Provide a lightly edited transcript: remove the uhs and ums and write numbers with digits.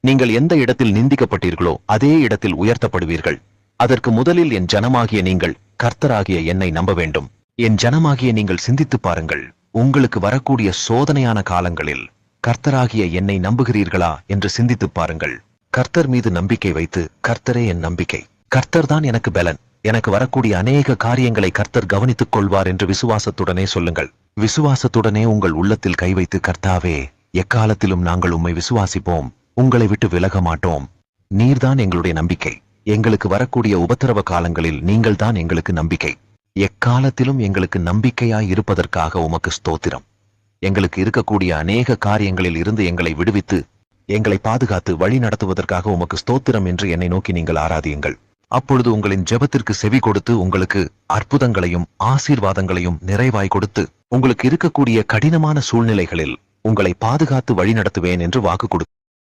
நீங்கள் எந்த இடத்தில் நிந்திக்கப்பட்டீர்களோ அதே இடத்தில் உயர்த்தப்படுவீர்கள். அதற்கு முதலில் என் ஜனமாகிய நீங்கள் கர்த்தராகிய என்னை நம்ப வேண்டும். என் ஜனமாகிய நீங்கள் சிந்தித்துப் பாருங்கள். உங்களுக்கு வரக்கூடிய சோதனையான காலங்களில் கர்த்தராகிய என்னை நம்புகிறீர்களா என்று சிந்தித்துப் பாருங்கள். கர்த்தர் மீது நம்பிக்கை வைத்து, கர்த்தரே என் நம்பிக்கை, கர்த்தர்தான் எனக்கு பலன், எனக்கு வரக்கூடிய அநேக காரியங்களை கர்த்தர் கவனித்துக் கொள்வார் என்று விசுவாசத்துடனே சொல்லுங்கள். விசுவாசத்துடனே உங்கள் உள்ளத்தில் கை வைத்து, கர்த்தாவே, எக்காலத்திலும் நாங்கள் உம்மை விசுவாசிப்போம், உங்களை விட்டு விலக மாட்டோம், நீர்தான் எங்களுடைய நம்பிக்கை, எங்களுக்கு வரக்கூடிய உபத்திரவ காலங்களில் நீங்கள் தான் எங்களுக்கு நம்பிக்கை, எக்காலத்திலும் எங்களுக்கு நம்பிக்கையாய் இருப்பதற்காக உமக்கு ஸ்தோத்திரம். எங்களுக்கு இருக்கக்கூடிய அநேக காரியங்களில் இருந்து எங்களை விடுவித்து எங்களை பாதுகாத்து வழி நடத்துவதற்காக உமக்கு ஸ்தோத்திரம் என்று என்னை நோக்கி நீங்கள் ஆராதியுங்கள். அப்பொழுது உங்களின் ஜெபத்திற்கு செவி கொடுத்து உங்களுக்கு அற்புதங்களையும் ஆசீர்வாதங்களையும் நிறைவாய் கொடுத்து உங்களுக்கு இருக்கக்கூடிய கடினமான சூழ்நிலைகளில் உங்களை பாதுகாத்து வழி நடத்துவேன் என்று வாக்கு கொடு.